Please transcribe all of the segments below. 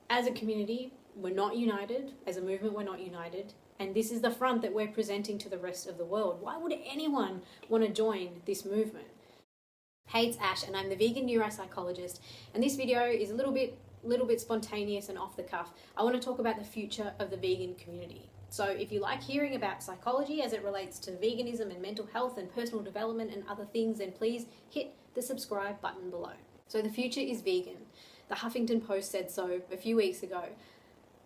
As a community, we're not united. As a movement, we're not united. And this is the front that we're presenting to the rest of the world. Why would anyone want to join this movement? Hey, it's Ash, and I'm the vegan neuropsychologist. And this video is a little bit spontaneous and off the cuff. I want to talk about the future of the vegan community. So if you like hearing about psychology as it relates to veganism and mental health and personal development and other things, then please hit the subscribe button below. So the future is vegan. The Huffington Post said so a few weeks ago.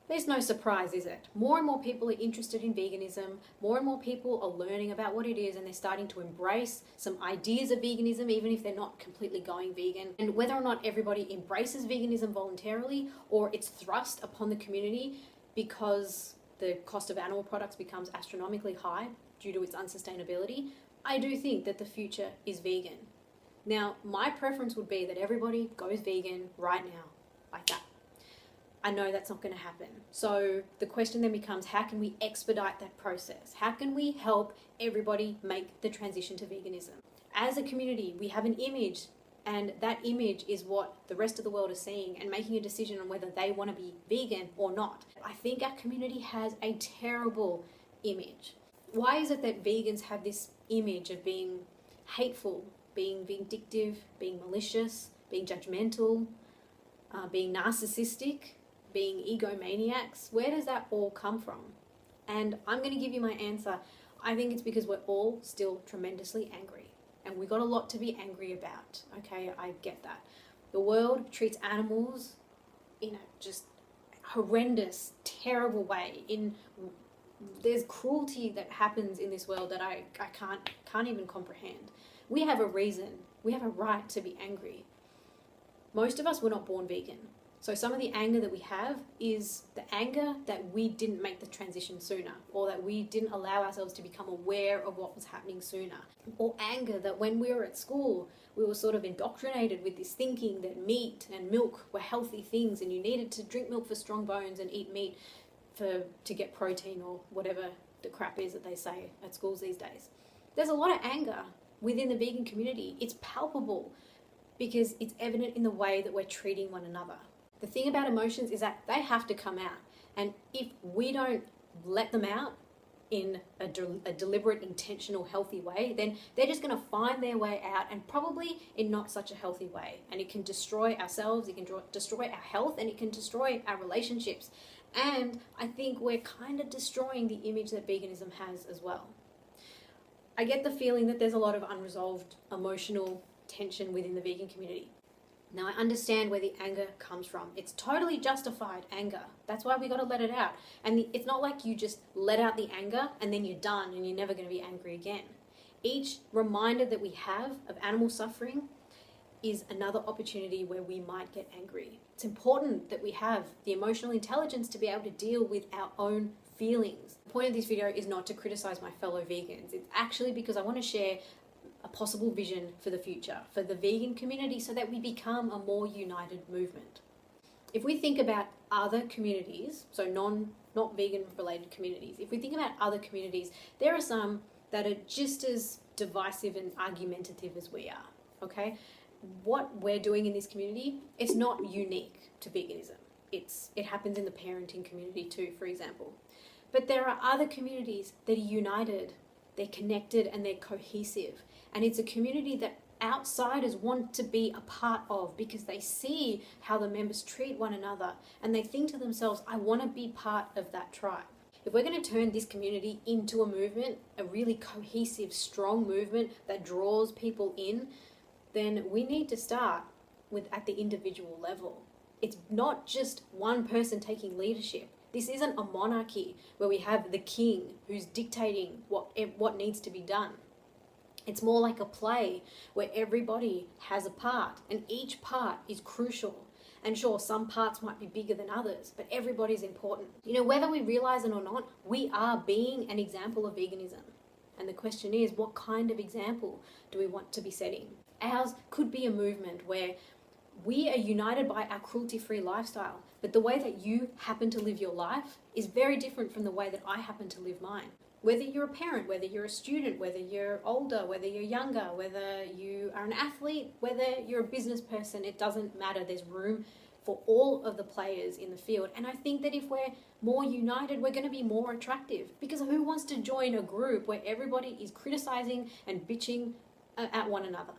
There's no surprise, is it? More and more people are interested in veganism. More and more people are learning about what it is, and they're starting to embrace some ideas of veganism, even if they're not completely going vegan. And whether or not everybody embraces veganism voluntarily or it's thrust upon the community because the cost of animal products becomes astronomically high due to its unsustainability, I do think that the future is vegan. Now, my preference would be that everybody goes vegan right now, like that. I know that's not going to happen. So the question then becomes, how can we expedite that process? How can we help everybody make the transition to veganism? As a community, we have an image, and that image is what the rest of the world is seeing and making a decision on whether they want to be vegan or not. I think our community has a terrible image. Why is it that vegans have this image of being hateful, being vindictive, being malicious, being judgmental, being narcissistic, being egomaniacs? Where does that all come from? And I'm going to give you my answer. I think it's because we're all still tremendously angry, and we got a lot to be angry about. Okay, I get that. The world treats animals in a just horrendous, terrible way. There's cruelty that happens in this world that I can't even comprehend. We have a reason, we have a right to be angry. Most of us were not born vegan. So some of the anger that we have is the anger that we didn't make the transition sooner, or that we didn't allow ourselves to become aware of what was happening sooner. Or anger that when we were at school, we were sort of indoctrinated with this thinking that meat and milk were healthy things, and you needed to drink milk for strong bones and eat meat to get protein, or whatever the crap is that they say at schools these days. There's a lot of anger within the vegan community. It's palpable because it's evident in the way that we're treating one another. The thing about emotions is that they have to come out. And if we don't let them out in a deliberate, intentional, healthy way, then they're just going to find their way out, and probably in not such a healthy way. And it can destroy ourselves, it can destroy our health, and it can destroy our relationships. And I think we're kind of destroying the image that veganism has as well. I get the feeling that there's a lot of unresolved emotional tension within the vegan community. Now, I understand where the anger comes from. It's totally justified anger. That's why we got to let it out. And it's not like you just let out the anger and then you're done and you're never going to be angry again. Each reminder that we have of animal suffering is another opportunity where we might get angry. It's important that we have the emotional intelligence to be able to deal with our own feelings. The point of this video is not to criticize my fellow vegans. It's actually because I want to share a possible vision for the future, for the vegan community, so that we become a more united movement. If we think about other communities, so not vegan related communities, if we think about other communities, there are some that are just as divisive and argumentative as we are, okay? What we're doing in this community, it's not unique to veganism. It happens in the parenting community too, for example. But there are other communities that are united, they're connected, and they're cohesive. And it's a community that outsiders want to be a part of because they see how the members treat one another, and they think to themselves, I want to be part of that tribe. If we're going to turn this community into a movement, a really cohesive, strong movement that draws people in, then we need to start at the individual level. It's not just one person taking leadership. This isn't a monarchy where we have the king who's dictating what needs to be done. It's more like a play where everybody has a part, and each part is crucial. And sure, some parts might be bigger than others, but everybody's important. You know, whether we realize it or not, we are being an example of veganism. And the question is, what kind of example do we want to be setting? Ours could be a movement where we are united by our cruelty-free lifestyle, but the way that you happen to live your life is very different from the way that I happen to live mine. Whether you're a parent, whether you're a student, whether you're older, whether you're younger, whether you are an athlete, whether you're a business person, it doesn't matter. There's room for all of the players in the field. And I think that if we're more united, we're going to be more attractive, because who wants to join a group where everybody is criticizing and bitching at one another?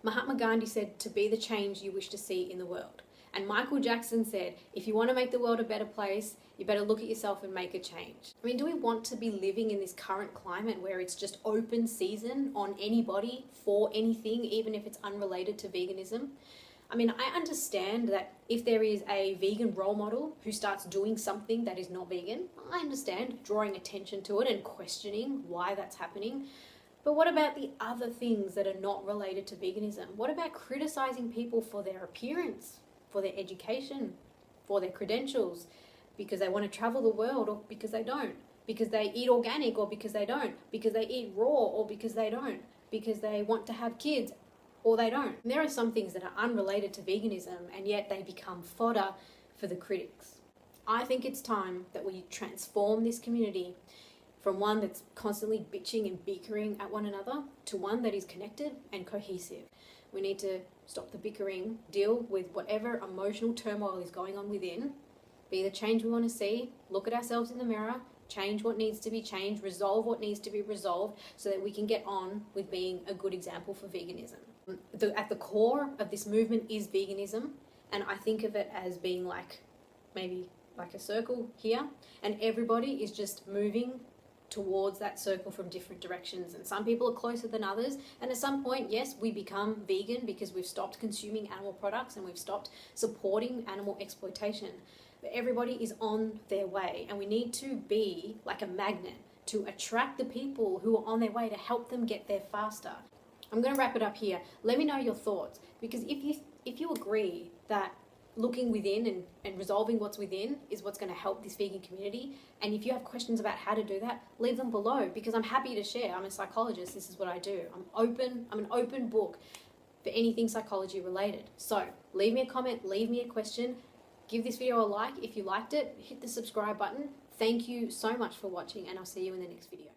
Mahatma Gandhi said to be the change you wish to see in the world. And Michael Jackson said, if you want to make the world a better place, you better look at yourself and make a change. I mean, do we want to be living in this current climate where it's just open season on anybody for anything, even if it's unrelated to veganism? I mean, I understand that if there is a vegan role model who starts doing something that is not vegan, I understand drawing attention to it and questioning why that's happening. But what about the other things that are not related to veganism? What about criticizing people for their appearance, for their education, for their credentials, because they want to travel the world or because they don't, because they eat organic or because they don't, because they eat raw or because they don't, because they want to have kids or they don't? And there are some things that are unrelated to veganism and yet they become fodder for the critics. I think it's time that we transform this community from one that's constantly bitching and bickering at one another to one that is connected and cohesive. We need to stop the bickering, deal with whatever emotional turmoil is going on within, be the change we want to see, look at ourselves in the mirror, change what needs to be changed, resolve what needs to be resolved so that we can get on with being a good example for veganism. At the core of this movement is veganism, and I think of it as being like maybe like a circle here, and everybody is just moving towards that circle from different directions, and some people are closer than others, and at some point, yes, we become vegan because we've stopped consuming animal products and we've stopped supporting animal exploitation. But everybody is on their way, and we need to be like a magnet to attract the people who are on their way, to help them get there faster. I'm going to wrap it up here. Let me know your thoughts, because if you agree that looking within and resolving what's within is what's going to help this vegan community, and if you have questions about how to do that, leave them below, because I'm happy to share. I'm a psychologist. This is what I do. I'm an open book for anything psychology related. So leave me a comment, leave me a question, give this video a like if you liked it, hit the subscribe button. Thank you so much for watching, and I'll see you in the next video.